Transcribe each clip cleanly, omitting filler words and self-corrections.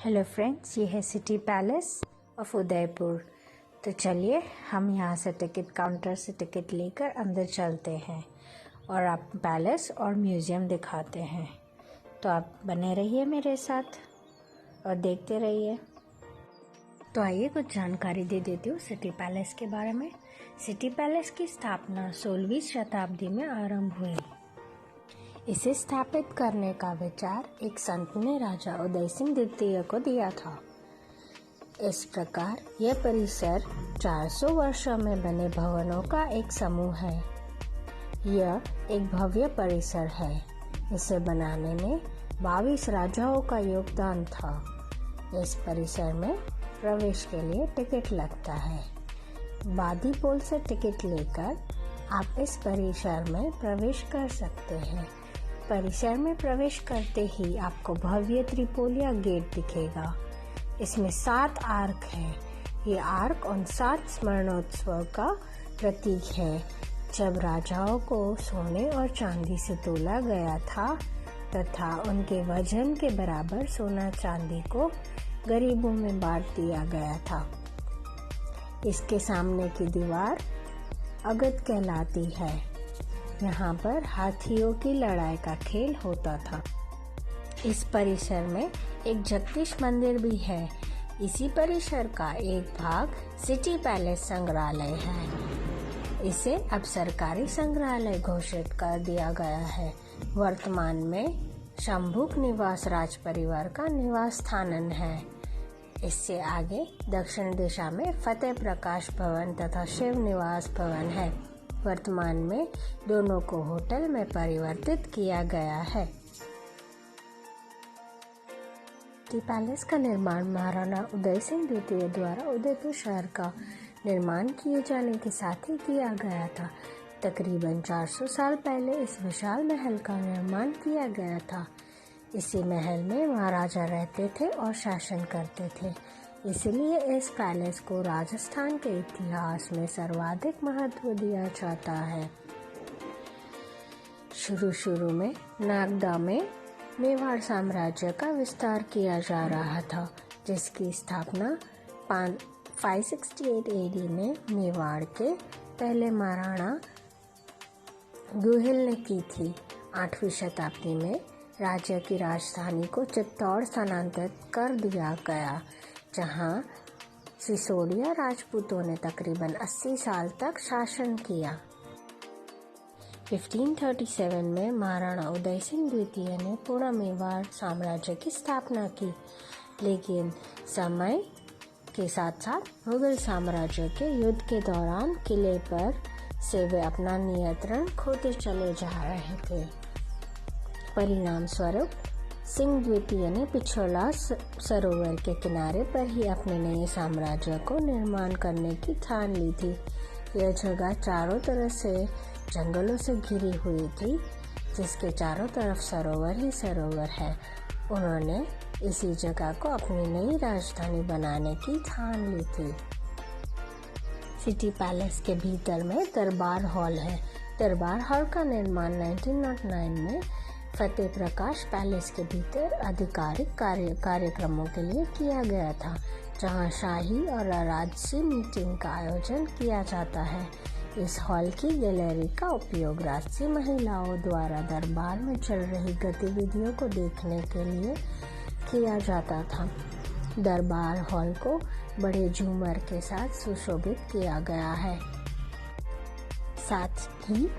Hello friends, ये है city palace of Udaipur. तो चलिए हम यहाँ से टिकट काउंटर से टिकट लेकर अंदर चलते हैं और आप पैलेस और म्यूज़ियम दिखाते हैं। तो आप बने रहिए मेरे साथ और देखते रहिए। तो आइए कुछ जानकारी दे देती हूँ सिटी पैलेस के बारे में। सिटी पैलेस की स्थापना 16वीं शताब्दी में आरंभ हुई। इसे स्थापित करने का विचार एक संत ने राजा उदय सिंह द्वितीय को दिया था। इस प्रकार यह परिसर 400 वर्षों में बने भवनों का एक समूह है। यह एक भव्य परिसर है। इसे बनाने में 22 राजाओं का योगदान था। इस परिसर में प्रवेश के लिए टिकट लगता है। बादी पोल से टिकट लेकर आप इस परिसर में प्रवेश कर सकते हैं। परिसर में प्रवेश करते ही आपको भव्य त्रिपोलिया गेट दिखेगा। इसमें 7 आर्क हैं। ये आर्क उन 7 स्मरणोत्सव का प्रतीक है जब राजाओं को सोने और चांदी से तोला गया था तथा उनके वजन के बराबर सोना चांदी को गरीबों में बांट दिया गया था। इसके सामने की दीवार अगत कहलाती है। यहाँ पर हाथियों की लड़ाई का खेल होता था। इस परिसर में एक जगदीश मंदिर भी है। इसी परिसर का एक भाग सिटी पैलेस संग्रहालय है। इसे अब सरकारी संग्रहालय घोषित कर दिया गया है। वर्तमान में शंभुक निवास राज परिवार का निवास स्थान है। इससे आगे दक्षिण दिशा में फतेह प्रकाश भवन तथा शिव निवास भवन है। वर्तमान में दोनों को होटल में परिवर्तित किया गया है। सिटी पैलेस का निर्माण महाराणा उदय सिंह द्वितीय द्वारा उदयपुर शहर का निर्माण किए जाने के साथ ही किया गया था। तकरीबन 400 साल पहले इस विशाल महल का निर्माण किया गया था। इसी महल में महाराजा रहते थे और शासन करते थे। इसलिए इस पैलेस को राजस्थान के इतिहास में सर्वाधिक महत्व दिया जाता है। शुरू में नागदा में मेवाड़ साम्राज्य का विस्तार किया जा रहा था, जिसकी स्थापना 568 AD में मेवाड़ के पहले महाराणा गुहिल ने की थी। 8वीं शताब्दी में राज्य की राजधानी को चित्तौड़ स्थानांतरित कर दिया गया, जहां सिसोदिया राजपूतों ने तकरीबन 80 साल तक शासन किया। 1537 में महाराणा उदय सिंह द्वितीय ने पूर्ण मेवाड़ साम्राज्य की स्थापना की, लेकिन समय के साथ साथ मुगल साम्राज्य के युद्ध के दौरान किले पर से वे अपना नियंत्रण खोते चले जा रहे थे। परिणाम स्वरूप सिंह द्वितीय ने पिछोला सरोवर के किनारे पर ही अपने नए साम्राज्य को निर्माण करने की ठान ली थी। यह जगह चारों तरफ से जंगलों से घिरी हुई थी, जिसके चारों तरफ सरोवर ही सरोवर है। उन्होंने इसी जगह को अपनी नई राजधानी बनाने की ठान ली थी। सिटी पैलेस के भीतर में दरबार हॉल है। दरबार हॉल का निर्माण 1909 में फतेह प्रकाश पैलेस के भीतर आधिकारिक कार्यक्रमों के लिए किया गया था, जहां शाही और राजसी मीटिंग का आयोजन किया जाता है। इस हॉल की गैलरी का उपयोग राजसी महिलाओं द्वारा दरबार में चल रही गतिविधियों को देखने के लिए किया जाता था। दरबार हॉल को बड़े झूमर के साथ सुशोभित किया गया है। साथ ही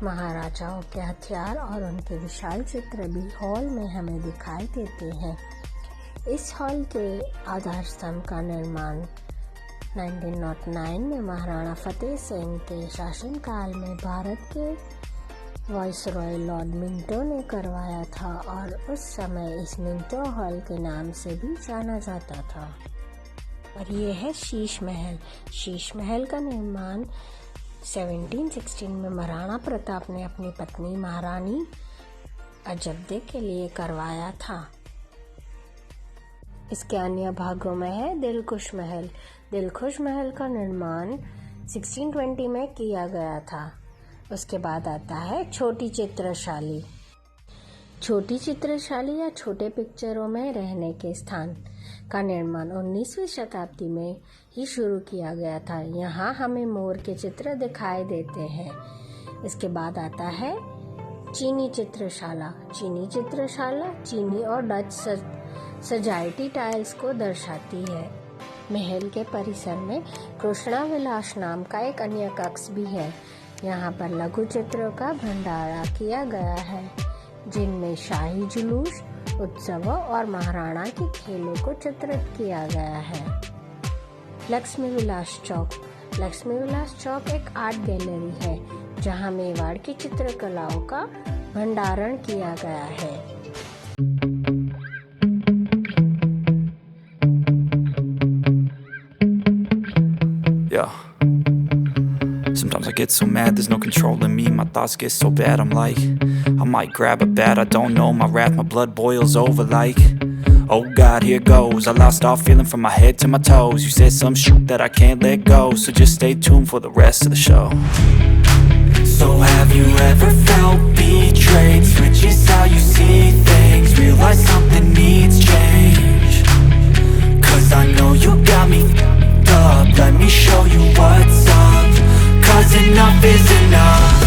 महाराजाओं के हथियार और उनके विशाल चित्र भी हॉल में हमें दिखाई देते हैं। इस हॉल के आधार स्तंभ का निर्माण 1909 में महाराणा फतेह सिंह के शासनकाल में भारत के वाइसरॉय लॉर्ड मिंटो ने करवाया था और उस समय इस मिंटो हॉल के नाम से भी जाना जाता था। और ये है शीश महल। शीश महल का निर्माण 1716 में महाराणा प्रताप ने अपनी पत्नी महारानी अजब्दे के लिए करवाया था। इसके अन्य भागों में है दिलखुश महल। दिलखुश महल का निर्माण 1620 में किया गया था। उसके बाद आता है छोटी चित्रशाली। छोटी चित्रशाला या छोटे पिक्चरों में रहने के स्थान का निर्माण 19वीं शताब्दी में ही शुरू किया गया था। यहाँ हमें मोर के चित्र दिखाई देते हैं। इसके बाद आता है चीनी चित्रशाला। चीनी चित्रशाला चीनी और डच सजावटी टाइल्स को दर्शाती है। महल के परिसर में कृष्णा विलास नाम का एक अन्य कक्ष भी है। यहाँ पर लघु चित्रों का भंडारा किया गया है, जिनमें शाही जुलूस, उत्सवों और महाराणा के खेलों को चित्रित किया गया है। लक्ष्मी विलास चौक। लक्ष्मी विलास चौक एक आर्ट गैलरी है, जहाँ मेवाड़ की चित्रकलाओं का भंडारण किया गया है। Yeah. Sometimes I get so mad, there's no controlling me. My thoughts get so bad, I'm like, I might grab a bat, I don't know. My wrath, my blood boils over like, oh God, here goes. I lost all feeling from my head to my toes. You said some shit that I can't let go, so just stay tuned for the rest of the show. So have you ever felt betrayed? Switches how you see things, realize something needs change. Cause I know you got me up, let me show you what's up. Cause enough is enough.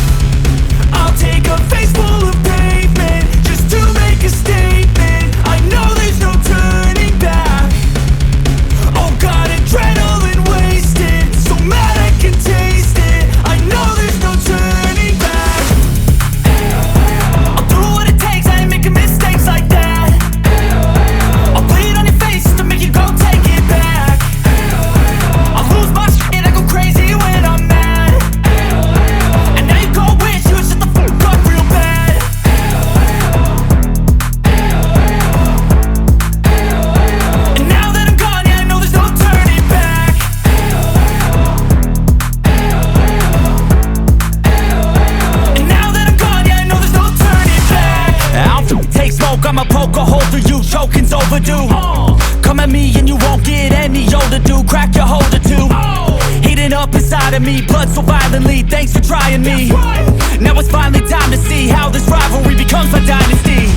I'll take a face full of pavement just to make a statement. I know there's no turning back. Oh God, adrenaline wasted, so mad I can taste it. I know there's no turning back. I'll do what it takes, I ain't making mistakes like that. I'll bleed on your face to make you go take it back. I'll lose my shit, I go crazy when I'm mad. And now you go wish you would shut the fuck up real bad. And now that I'm gone, yeah, I know there's no turning back. And now that I'm gone, yeah, I know there's no turning back. I'll take smoke, I'ma poke a hole through you, choking's overdue. Come at me and you won't get any older, dude. Crack your holder too. Heating up inside of me, blood so violently. Thanks for trying me. Now it's finally time to see how this rivalry becomes a dynasty.